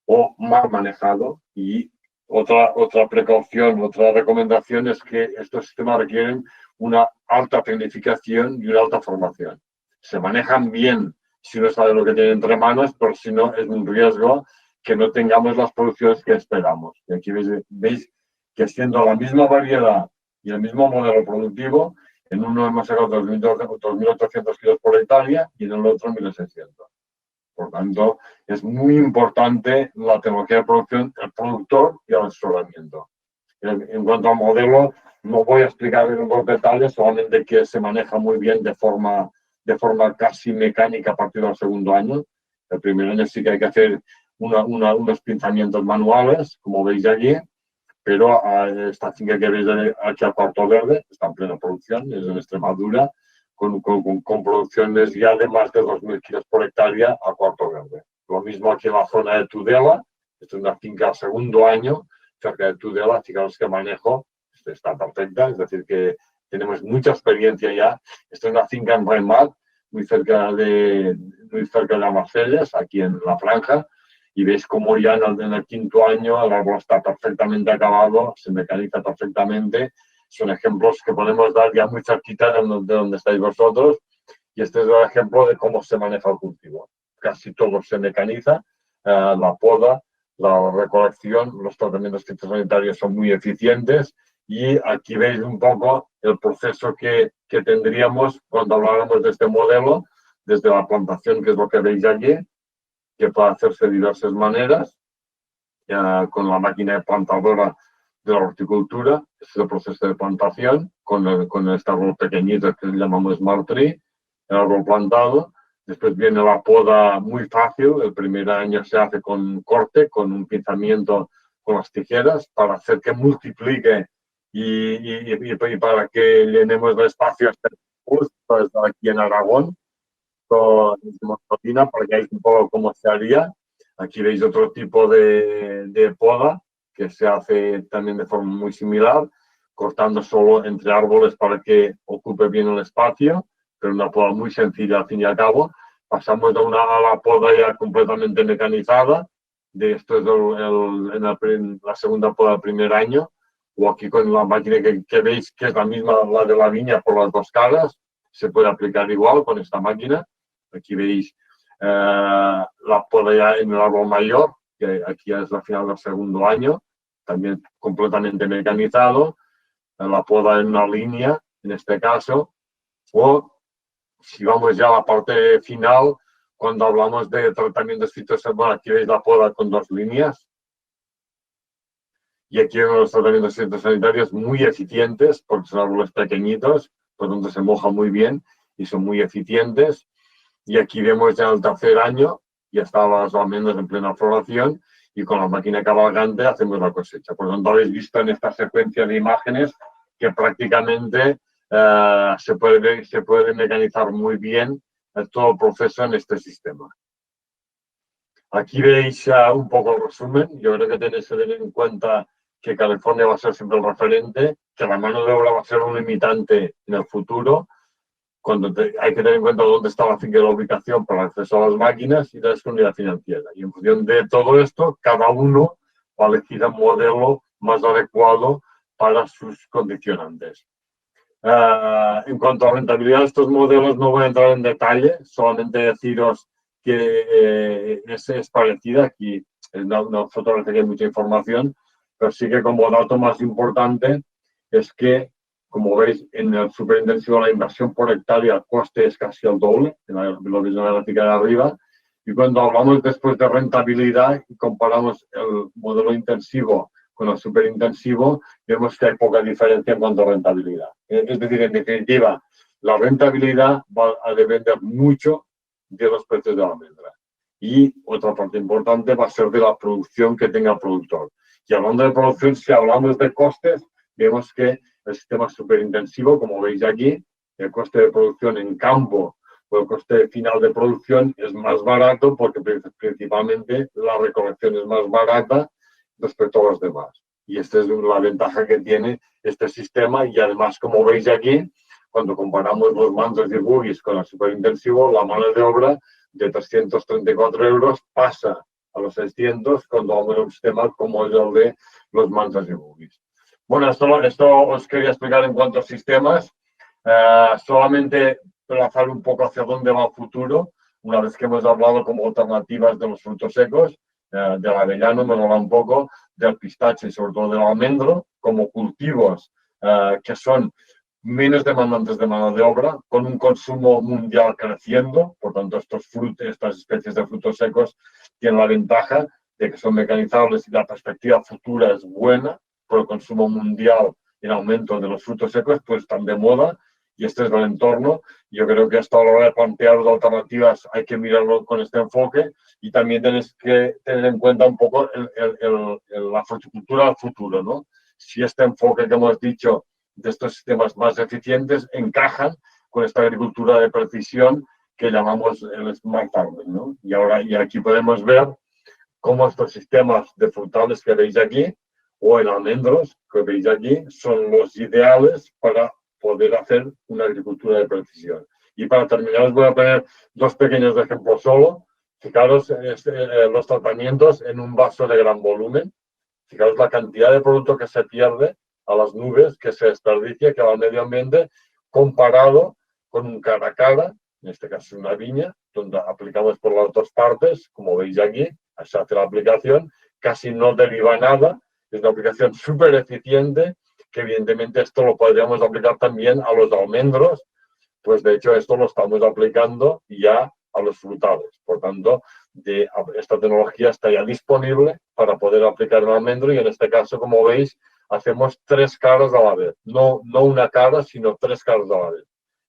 o mal manejado. Y otra precaución, otra recomendación es que estos sistemas requieren una alta tecnificación y una alta formación. Se manejan bien si uno sabe lo que tiene entre manos, pero si no es un riesgo que no tengamos las producciones que esperamos. Y aquí veis que siendo la misma variedad y el mismo modelo productivo, en uno hemos sacado 2.800 kilos por hectárea y en el otro 1.600. Por tanto, es muy importante la tecnología de producción, el productor y el asesoramiento. En cuanto al modelo, no voy a explicar en los detalles, solamente que se maneja muy bien de forma casi mecánica a partir del segundo año. El primer año sí que hay que hacer unos pinzamientos manuales, como veis allí, pero esta finca que veis aquí al Cuarto Verde está en plena producción, es en Extremadura, con producciones ya de más de 2.000 kilos por hectárea a Cuarto Verde. Lo mismo aquí en la zona de Tudela, esta es una finca al segundo año, cerca de Tudela, fijaros que manejo, está perfecta, es decir, que tenemos mucha experiencia ya. Esta es una finca en Remat, muy cerca de Almacelles, aquí en la franja, y veis cómo ya en el quinto año el árbol está perfectamente acabado, se mecaniza perfectamente. Son ejemplos que podemos dar ya muy cerquita de donde estáis vosotros, y este es el ejemplo de cómo se maneja el cultivo. Casi todo se mecaniza, la poda, la recolección, los tratamientos fitosanitarios son muy eficientes, y aquí veis un poco el proceso que tendríamos cuando habláramos de este modelo, desde la plantación, que es lo que veis allí, que puede hacerse de diversas maneras, con la máquina plantadora de la horticultura, es el proceso de plantación, con este árbol pequeñito que llamamos Smart Tree, el árbol plantado. Después viene la poda muy fácil, el primer año se hace con corte, con un pinzamiento con las tijeras, para hacer que multiplique y para que llenemos el espacio justo aquí en Aragón, para que veáis un poco cómo se haría. Aquí veis otro tipo de poda que se hace también de forma muy similar, cortando solo entre árboles para que ocupe bien el espacio, pero una poda muy sencilla al fin y al cabo. Pasamos a la poda ya completamente mecanizada. De esto es la segunda poda del primer año, o aquí con la máquina que veis que es la misma, la de la viña por las dos caras, se puede aplicar igual con esta máquina. Aquí veis la poda ya en el árbol mayor, que aquí ya es la final del segundo año, también completamente mecanizado, la poda en una línea, en este caso, o si vamos ya a la parte final, cuando hablamos de tratamientos fitosanitarios, aquí veis la poda con dos líneas, y aquí vemos los tratamientos fitosanitarios muy eficientes, porque son árboles pequeñitos, por donde se moja muy bien y son muy eficientes. Y aquí vemos ya el tercer año, ya estaba más o menos en plena floración, y con la máquina cabalgante hacemos la cosecha. Por lo tanto, habéis visto en esta secuencia de imágenes que prácticamente se puede mecanizar muy bien todo el proceso en este sistema. Aquí veis un poco el resumen. Yo creo que tenéis que tener en cuenta que California va a ser siempre el referente, que la mano de obra va a ser un limitante en el futuro, cuando hay que tener en cuenta dónde está la finca de la ubicación para el acceso a las máquinas y la disponibilidad financiera. Y en función de todo esto, cada uno va a elegir el modelo más adecuado para sus condicionantes. En cuanto a rentabilidad de estos modelos, no voy a entrar en detalle, solamente deciros que es parecida. Aquí no fotografía que hay mucha información, pero sí que como dato más importante es que, como veis, en el superintensivo la inversión por hectárea, el coste es casi el doble, lo veis en la gráfica de arriba, y cuando hablamos después de rentabilidad y comparamos el modelo intensivo con el superintensivo, vemos que hay poca diferencia en cuanto a rentabilidad. Es decir, en definitiva, la rentabilidad va a depender mucho de los precios de la almendra. Y otra parte importante va a ser de la producción que tenga el productor. Y hablando de producción, si hablamos de costes, vemos que el sistema es súper intensivo, como veis aquí. El coste de producción en campo o el coste final de producción es más barato porque principalmente la recolección es más barata respecto a los demás. Y esta es la ventaja que tiene este sistema. Y además, como veis aquí, cuando comparamos los mantos y buggies con el superintensivo, la mano de obra de 334 euros pasa a los 600 cuando vamos a un sistema como es el de los mantos y buggies. Bueno, esto os quería explicar en cuanto a sistemas. Solamente trazar un poco hacia dónde va el futuro, una vez que hemos hablado como alternativas de los frutos secos, del avellano, hemos hablado un poco del pistache y sobre todo del almendro, como cultivos que son menos demandantes de mano de obra, con un consumo mundial creciendo. Por tanto, estas especies de frutos secos tienen la ventaja de que son mecanizables y la perspectiva futura es buena, por el consumo mundial y el aumento de los frutos secos, pues están de moda. Y este es el entorno. Yo creo que esto a la hora de plantear las alternativas hay que mirarlo con este enfoque y también tenéis que tener en cuenta un poco la fruticultura del futuro, ¿no? Si este enfoque que hemos dicho de estos sistemas más eficientes encajan con esta agricultura de precisión que llamamos el smart farming, ¿no? Y aquí podemos ver cómo estos sistemas de frutales que veis aquí o en almendros que veis aquí son los ideales para poder hacer una agricultura de precisión. Y para terminar os voy a poner dos pequeños ejemplos solo. Fijaros los tratamientos en un vaso de gran volumen. Fijaros la cantidad de producto que se pierde a las nubes, que se desperdicia, que va al medio ambiente, comparado con un cara a cara, en este caso una viña, donde aplicamos por las dos partes, como veis aquí, se hace la aplicación, casi no deriva nada, es una aplicación súper eficiente, que evidentemente esto lo podríamos aplicar también a los almendros, pues de hecho esto lo estamos aplicando ya a los frutales. Por tanto, esta tecnología está ya disponible para poder aplicar en almendro y en este caso, como veis, hacemos 3 caras a la vez. No una cara, sino 3 caras a la vez.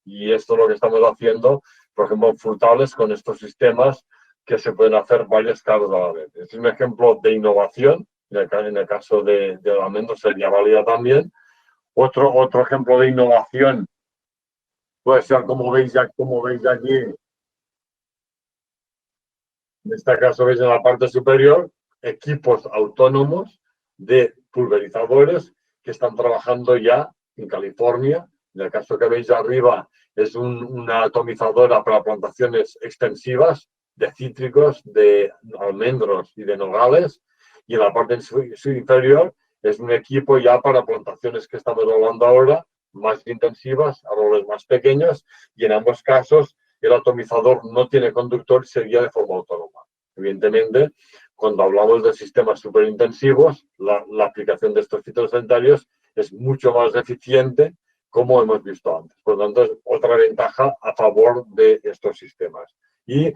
Y esto es lo que estamos haciendo, por ejemplo, en frutales con estos sistemas que se pueden hacer varias caras a la vez. Este es un ejemplo de innovación. En el caso del almendro sería válida también. Otro ejemplo de innovación puede ser, como veis aquí, en este caso veis en la parte superior, equipos autónomos de pulverizadores que están trabajando ya en California. En el caso que veis arriba es una atomizadora para plantaciones extensivas de cítricos, de almendros y de nogales. Y en la parte inferior es un equipo ya para plantaciones que estamos hablando ahora, más intensivas, árboles más pequeños, y en ambos casos el atomizador no tiene conductor y sería de forma autónoma. Evidentemente, cuando hablamos de sistemas superintensivos, la aplicación de estos fitosanitarios es mucho más eficiente, como hemos visto antes. Por lo tanto, es otra ventaja a favor de estos sistemas. Y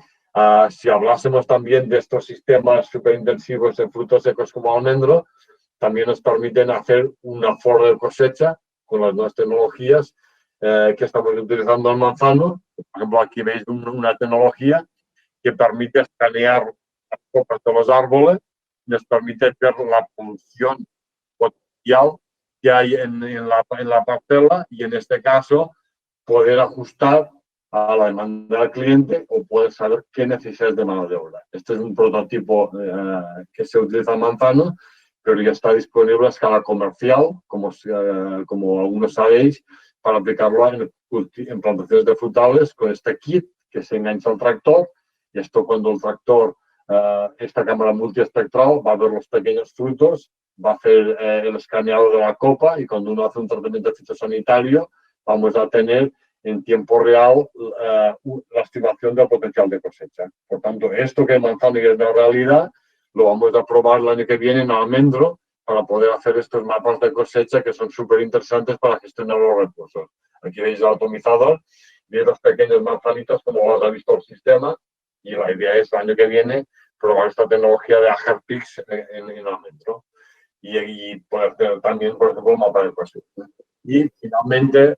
si hablásemos también de estos sistemas superintensivos en frutos secos como almendro, también nos permiten hacer una forra de cosecha con las nuevas tecnologías que estamos utilizando en Manzano. Por ejemplo, aquí veis una tecnología que permite escanear las copas de los árboles, nos permite ver la producción potencial que hay en la parcela y en este caso poder ajustar a la demanda del cliente o poder saber qué necesidades de mano de obra. Este es un prototipo que se utiliza en Manzano, pero ya está disponible a escala comercial, como algunos sabéis, para aplicarlo en plantaciones de frutales con este kit que se engancha al tractor. Y esto cuando el tractor, esta cámara multiespectral, va a ver los pequeños frutos, va a hacer el escaneado de la copa y cuando uno hace un tratamiento fitosanitario, vamos a tener en tiempo real la estimación del potencial de cosecha. Por tanto, esto que en Manzano ya es de realidad, lo vamos a probar el año que viene en almendro para poder hacer estos mapas de cosecha que son súper interesantes para gestionar los recursos. Aquí veis el atomizador, veis los pequeños manzanitos como os ha visto el sistema y la idea es el año que viene probar esta tecnología de Agerpix en almendro y poder tener también, por ejemplo, el mapa de cosecha. Y finalmente,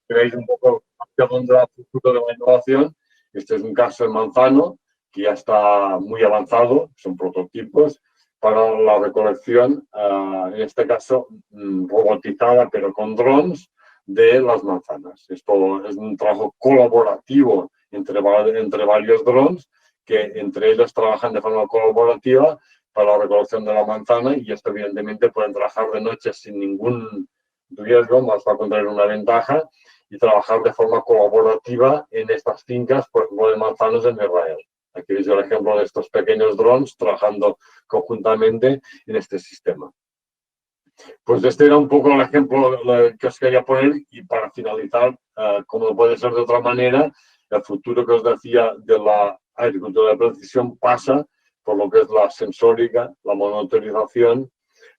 veis un poco hacia dónde va el futuro de la innovación. Este es un caso en Manzano, que ya está muy avanzado, son prototipos, para la recolección, en este caso robotizada, pero con drones, de las manzanas. Esto es un trabajo colaborativo entre varios drones, que entre ellos trabajan de forma colaborativa para la recolección de la manzana, y esto evidentemente pueden trabajar de noche sin ningún riesgo, más va a contraer una ventaja, y trabajar de forma colaborativa en estas fincas, por ejemplo, de manzanos en Israel. Aquí veis el ejemplo de estos pequeños drones trabajando conjuntamente en este sistema. Pues este era un poco el ejemplo que os quería poner, y para finalizar, como no puede ser de otra manera, el futuro que os decía de la agricultura de precisión pasa por lo que es la sensórica, la monitorización,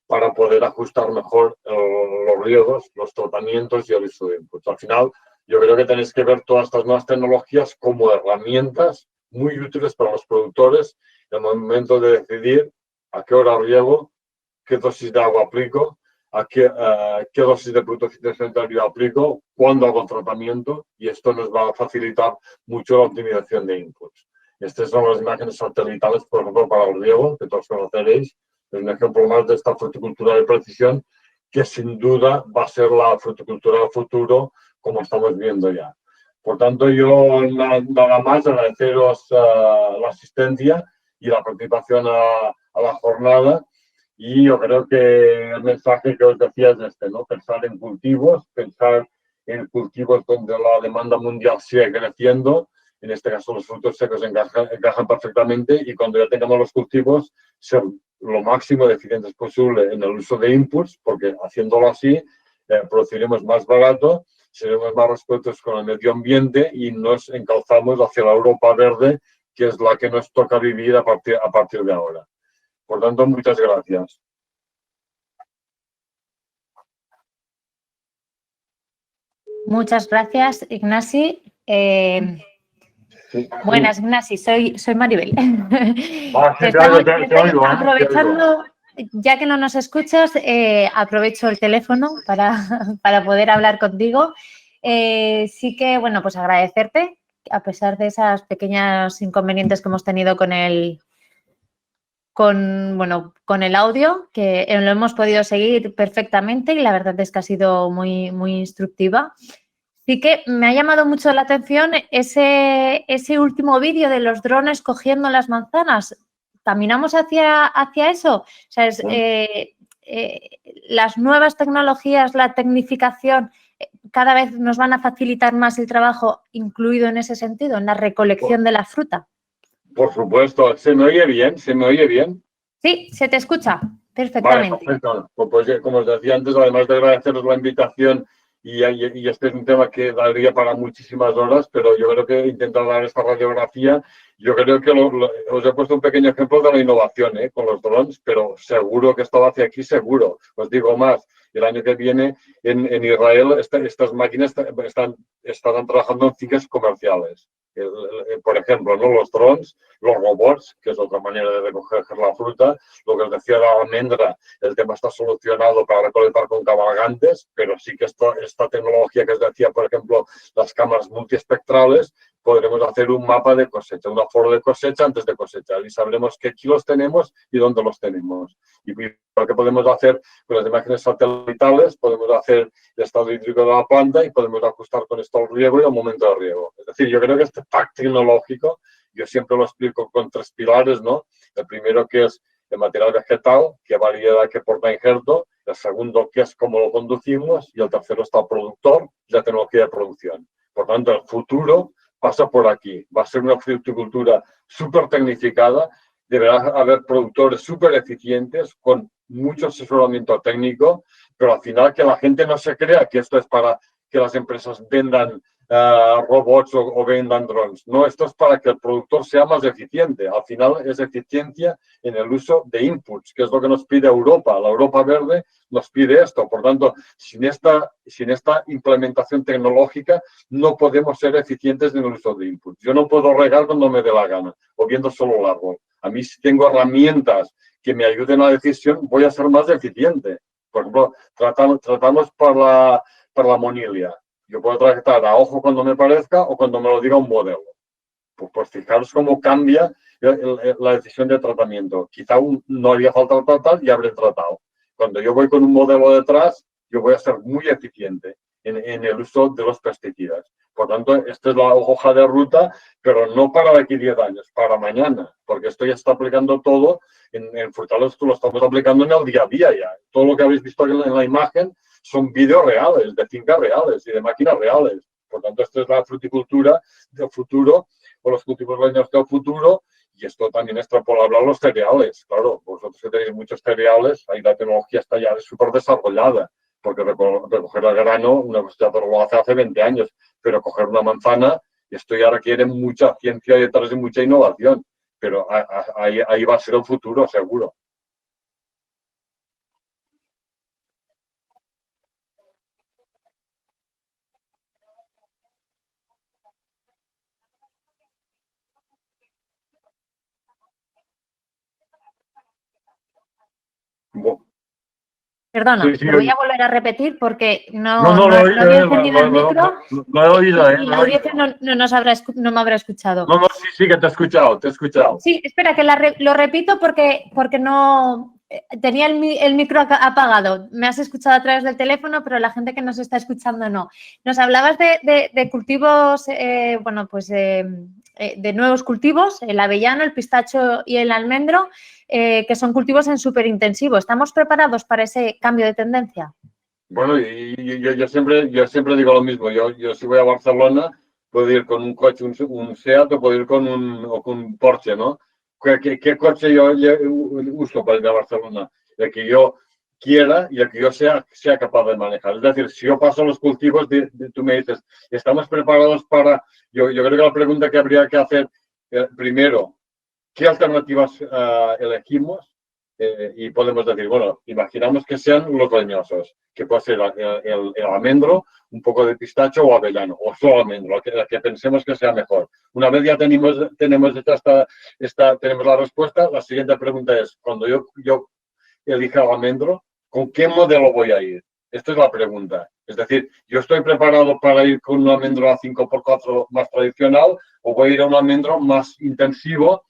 para poder ajustar mejor los riegos, los tratamientos y el uso de inputs. Al final, yo creo que tenéis que ver todas estas nuevas tecnologías como herramientas muy útiles para los productores en el momento de decidir a qué hora riego, qué dosis de agua aplico, qué dosis de producto fitosanitario aplico, cuándo hago el tratamiento, y esto nos va a facilitar mucho la optimización de inputs. Estas son las imágenes satelitales, por ejemplo, para el riego, que todos conoceréis. Es un ejemplo más de esta fruticultura de precisión, que sin duda va a ser la fruticultura del futuro, como estamos viendo ya. Por tanto, yo nada más agradeceros la asistencia y la participación a la jornada. Y yo creo que el mensaje que os decía es este, ¿no? Pensar en cultivos donde la demanda mundial sigue creciendo. En este caso, los frutos secos encajan perfectamente, y cuando ya tengamos los cultivos, ser lo máximo de eficientes posible en el uso de inputs, porque haciéndolo así, produciremos más barato, seremos más respetuosos con el medio ambiente y nos encauzamos hacia la Europa verde, que es la que nos toca vivir a partir de ahora. Por tanto, muchas gracias. Muchas gracias, Ignasi. Sí. Buenas, Ignasi, soy Maribel. Aprovechando, ya que no nos escuchas, aprovecho el teléfono para poder hablar contigo. Sí que, bueno, pues agradecerte, a pesar de esos pequeños inconvenientes que hemos tenido con el audio, que lo hemos podido seguir perfectamente, y la verdad es que ha sido muy, muy instructiva. Sí que me ha llamado mucho la atención ese último vídeo de los drones cogiendo las manzanas. ¿Caminamos hacia eso? O sea, las nuevas tecnologías, la tecnificación, cada vez nos van a facilitar más el trabajo, incluido en ese sentido, en la recolección de la fruta. Por supuesto. ¿Se me oye bien? ¿Se me oye bien? Sí, se te escucha perfectamente. Vale, perfecto. Pues como os decía antes, además de agradeceros la invitación, y este es un tema que daría para muchísimas horas, pero yo creo que he intentado dar esta radiografía. Yo creo que os he puesto un pequeño ejemplo de la innovación con los drones, pero seguro que esto va hacia aquí, seguro. Os digo más, el año que viene en Israel estas máquinas estarán trabajando en fincas comerciales. Por ejemplo, ¿no? Los drones, los robots, que es otra manera de recoger la fruta. Lo que os decía de la almendra, el tema está solucionado para recolectar con cabalgantes, pero sí que esta tecnología que os decía, por ejemplo, las cámaras multiespectrales, podremos hacer un mapa de cosecha, un aforo de cosecha antes de cosechar, y sabremos qué kilos tenemos y dónde los tenemos. Y lo que podemos hacer con las imágenes satelitales, podemos hacer el estado hídrico de la planta, y podemos ajustar con esto el riego y el momento de riego. Es decir, yo creo que este pack tecnológico, yo siempre lo explico con 3 pilares, ¿no? El primero, que es el material vegetal, qué variedad, qué porta injerto. El segundo, que es cómo lo conducimos. Y el tercero está el productor y la tecnología de producción. Por tanto, el futuro pasa por aquí. Va a ser una fruticultura súper tecnificada. Deberá haber productores súper eficientes con mucho asesoramiento técnico, pero al final que la gente no se crea que esto es para que las empresas vendan robots o vendan drones. No, esto es para que el productor sea más eficiente. Al final es eficiencia en el uso de inputs, que es lo que nos pide Europa. La Europa verde nos pide esto. Por tanto, sin esta implementación tecnológica no podemos ser eficientes en el uso de inputs. Yo no puedo regar cuando me dé la gana o viendo solo el árbol. A mí, si tengo herramientas que me ayuden a la decisión, voy a ser más eficiente. Por ejemplo, tratamos para la monilia. yo puedo tratar a ojo cuando me parezca o cuando me lo diga un modelo. Pues fijaros cómo cambia la decisión de tratamiento. Quizá no haría falta tratar y habré tratado. Cuando yo voy con un modelo detrás, yo voy a ser muy eficiente en el uso de los pesticidas. Por tanto, esta es la hoja de ruta, pero no para de aquí 10 años, para mañana, porque esto ya está aplicando todo en frutales, lo estamos aplicando en el día a día ya. Todo lo que habéis visto en la imagen son vídeos reales, de fincas reales y de máquinas reales. Por tanto, esta es la fruticultura del futuro o los cultivos leños del futuro, y esto también es extrapolable a los cereales. Claro, vosotros que tenéis muchos cereales, ahí la tecnología está ya súper desarrollada, porque recoger el grano, una cosechadora lo hace 20 años, pero coger una manzana, esto ya requiere mucha ciencia detrás y mucha innovación, pero ahí va a ser el futuro, seguro. Perdona, Sí, sí, te voy a volver a repetir porque no, no había lo, encendido el micro lo he oído, y la audiencia no me habrá escuchado. No, sí, que te he escuchado, Sí, espera, que lo repito porque no tenía el micro apagado. Me has escuchado a través del teléfono, pero la gente que nos está escuchando no. Nos hablabas de cultivos, bueno, pues de nuevos cultivos, el avellano, el pistacho y el almendro, que son cultivos en superintensivo. ¿Estamos preparados para ese cambio de tendencia? Bueno, y yo siempre digo lo mismo. Yo si voy a Barcelona, puedo ir con un coche, un Seat, o puedo ir con un Porsche, ¿no? ¿Qué coche yo uso para ir a Barcelona? El que yo quiera y el que yo sea capaz de manejar. Es decir, si yo paso los cultivos, tú me dices, ¿estamos preparados para...? Yo creo que la pregunta que habría que hacer, primero, ¿qué alternativas elegimos? Y podemos decir, bueno, imaginamos que sean los leñosos, que puede ser el almendro, un poco de pistacho o avellano, o solo almendro, el que pensemos que sea mejor. Una vez ya tenemos la respuesta, la siguiente pregunta es, cuando yo elija el almendro, ¿con qué modelo voy a ir? Esta es la pregunta. Es decir, ¿yo estoy preparado para ir con un almendro a 5x4 más tradicional o voy a ir a un almendro más intensivo,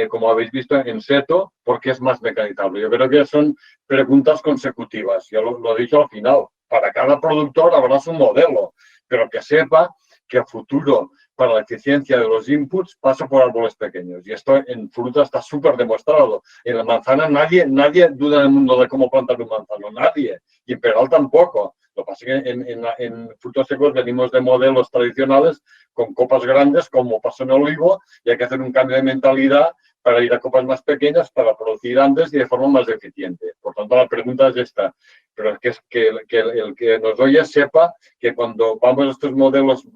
como habéis visto, en seto, porque es más mecanizable? Yo creo que son preguntas consecutivas. Yo lo he dicho al final. Para cada productor habrá su modelo, pero que sepa que el futuro para la eficiencia de los inputs pasa por árboles pequeños. Y esto en fruta está súper demostrado. En la manzana nadie duda en el mundo de cómo plantar un manzano. Nadie. Y en peral tampoco. Lo que pasa es que en frutos secos venimos de modelos tradicionales con copas grandes, como pasó en el olivo, y hay que hacer un cambio de mentalidad para ir a copas más pequeñas, para producir antes y de forma más eficiente. Por tanto, la pregunta es esta. Pero es que el que nos oye sepa que cuando vamos a estos modelos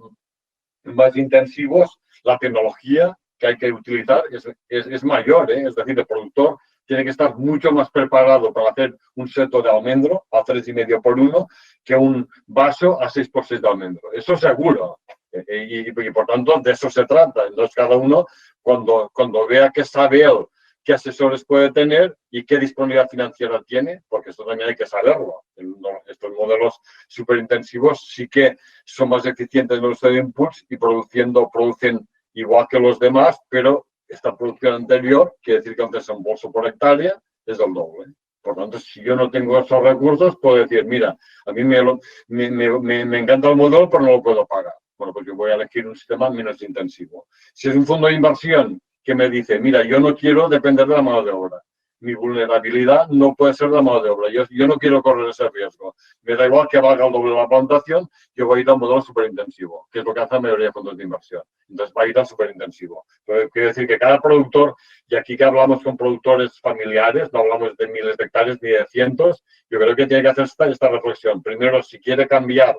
más intensivos, la tecnología que hay que utilizar es mayor, ¿eh? Es decir, el productor tiene que estar mucho más preparado para hacer un seto de almendro a 3,5x1 que un vaso a 6x6 de almendro. Eso seguro. Y por tanto, de eso se trata. Entonces, cada uno, cuando vea que sabe él qué asesores puede tener y qué disponibilidad financiera tiene, porque esto también hay que saberlo. Estos modelos superintensivos sí que son más eficientes en el uso de inputs y producen igual que los demás, pero esta producción anterior, quiere decir que antes un bolso por hectárea, es el doble. Por tanto, si yo no tengo esos recursos, puedo decir, mira, a mí me encanta el modelo, pero no lo puedo pagar. Bueno, pues yo voy a elegir un sistema menos intensivo. Si es un fondo de inversión que me dice, mira, yo no quiero depender de la mano de obra. Mi vulnerabilidad no puede ser la mano de obra. Yo no quiero correr ese riesgo. Me da igual que valga el doble de la plantación, yo voy a ir a un modelo superintensivo, que es lo que hace la mayoría de fondos de inversión. Entonces va a ir a superintensivo. Quiero decir que cada productor, y aquí que hablamos con productores familiares, no hablamos de miles de hectáreas ni de cientos, yo creo que tiene que hacer esta reflexión. Primero, si quiere cambiar,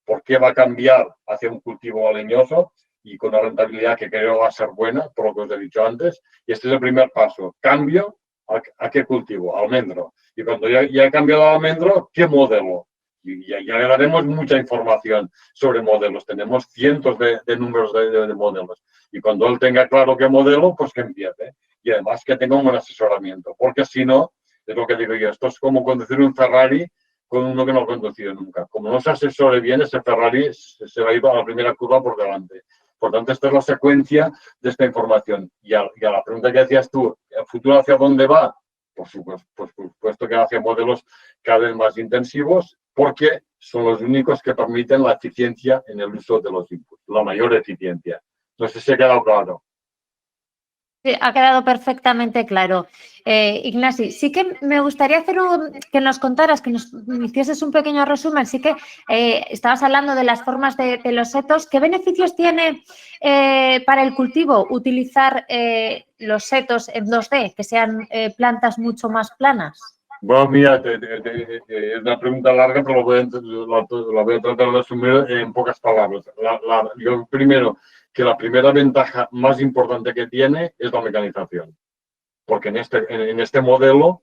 ¿por qué va a cambiar hacia un cultivo leñoso? Y con una rentabilidad que creo va a ser buena, por lo que os he dicho antes. Y este es el primer paso. Cambio, ¿a qué cultivo? Almendro. Y cuando ya he cambiado a almendro, ¿qué modelo? Y ya le daremos mucha información sobre modelos. Tenemos cientos de números de modelos. Y cuando él tenga claro qué modelo, pues que empiece. Y además que tenga un buen asesoramiento. Porque si no, es lo que digo yo, esto es como conducir un Ferrari con uno que no ha conducido nunca. Como no se asesore bien, ese Ferrari se va a ir a la primera curva por delante. Por tanto, esta es la secuencia de esta información. Y a la pregunta que hacías tú, ¿el futuro hacia dónde va? Por supuesto que hacia modelos cada vez más intensivos, porque son los únicos que permiten la eficiencia en el uso de los inputs, la mayor eficiencia. No sé si ha quedado claro. Sí, ha quedado perfectamente claro. Ignasi, sí que me gustaría que nos contaras, que nos hicieses un pequeño resumen. Sí que estabas hablando de las formas de los setos. ¿Qué beneficios tiene para el cultivo utilizar los setos en 2D, que sean plantas mucho más planas? Bueno, mira, es una pregunta larga, pero la voy a tratar de resumir en pocas palabras. Yo primero, que la primera ventaja más importante que tiene es la mecanización. Porque en este modelo,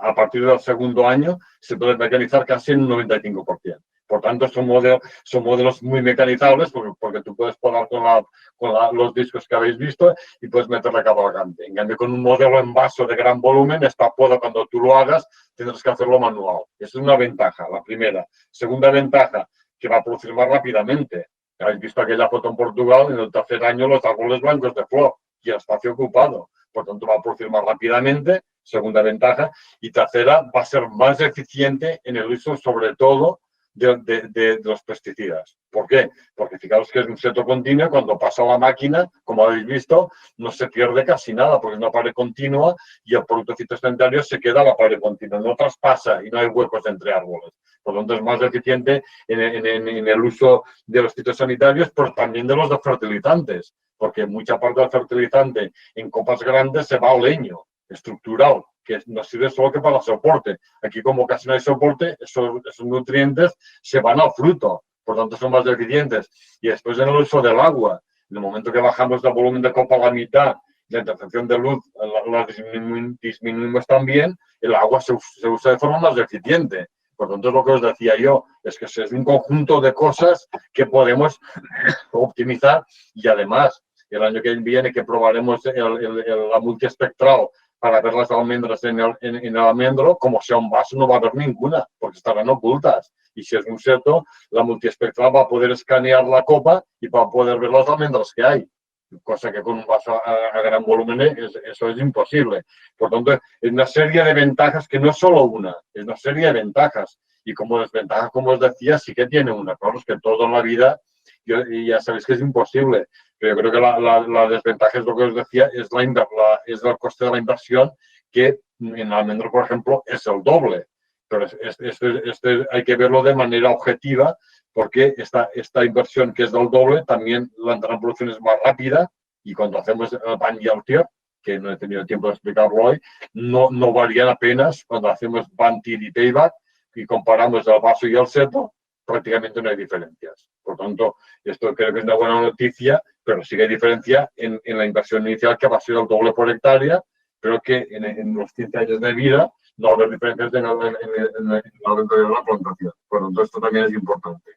a partir del segundo año, se puede mecanizar casi en un 95%. Por tanto, son modelos muy mecanizables porque tú puedes podar con los discos que habéis visto y puedes meterle cabalgante. En cambio, con un modelo en vaso de gran volumen, esta poda, cuando tú lo hagas, tendrás que hacerlo manual. Esa es una ventaja, la primera. Segunda ventaja, que va a producir más rápidamente. Habéis visto aquella foto en Portugal, en el tercer año los árboles blancos de flor y el espacio ocupado. Por tanto, va a producir más rápidamente, segunda ventaja. Y tercera, va a ser más eficiente en el uso, sobre todo, de los pesticidas. ¿Por qué? Porque fijaos que es un seto continuo, cuando pasa la máquina, como habéis visto, no se pierde casi nada, porque es una pared continua y el producto fitosanitario se queda a la pared continua, no traspasa y no hay huecos entre árboles. Por lo tanto, es más eficiente en el uso de los fitosanitarios, pero también de los de fertilizantes, porque mucha parte del fertilizante en copas grandes se va al leño estructural, que nos sirve solo que para soporte. Aquí, como casi no hay soporte, esos nutrientes se van al fruto, por tanto son más eficientes. Y después en el uso del agua, en el momento que bajamos el volumen de copa a la mitad, la intercepción de luz la disminuimos también, el agua se usa de forma más eficiente. Por tanto, es lo que os decía yo, es que es un conjunto de cosas que podemos optimizar y además el año que viene que probaremos la multiespectral para ver las almendras en el almendro, como sea un vaso no va a haber ninguna, porque estarán ocultas. Y si es un seto, la multiespectral va a poder escanear la copa y va a poder ver las almendras que hay. Cosa que con un vaso a gran volumen eso es imposible. Por tanto, es una serie de ventajas que no es solo una, es una serie de ventajas. Y como desventaja, como os decía, sí que tiene una. Claro, es que todo en la vida, ya sabéis que es imposible. Pero yo creo que la desventaja es lo que os decía, es el coste de la inversión, que en almendro, por ejemplo, es el doble. Pero hay que verlo de manera objetiva, porque esta inversión que es del doble, también la entrada en producción es más rápida y cuando hacemos el pan y el tier, que no he tenido tiempo de explicarlo hoy, no varían apenas cuando hacemos pan, tier y payback y comparamos el vaso y el seto, prácticamente no hay diferencias. Por tanto, esto creo que es una buena noticia, pero sí que hay diferencia en la inversión inicial, que va a ser el doble por hectárea, pero que en los 15 años de vida no va a haber diferencias en la plantación. Por tanto, esto también es importante.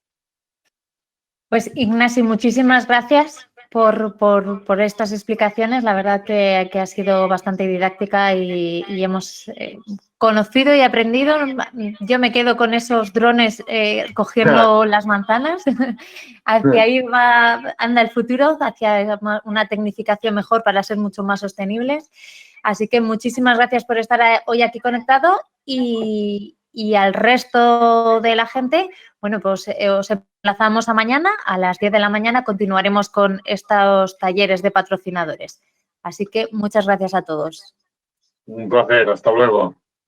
Pues Ignasi, muchísimas gracias por estas explicaciones. La verdad que ha sido bastante didáctica y hemos conocido y aprendido. Yo me quedo con esos drones cogiendo las manzanas. Hacia ahí anda el futuro, hacia una tecnificación mejor para ser mucho más sostenibles. Así que muchísimas gracias por estar hoy aquí conectado y al resto de la gente, bueno, pues os emplazamos a mañana a las 10 de la mañana. Continuaremos con estos talleres de patrocinadores. Así que muchas gracias a todos. Un placer, hasta luego.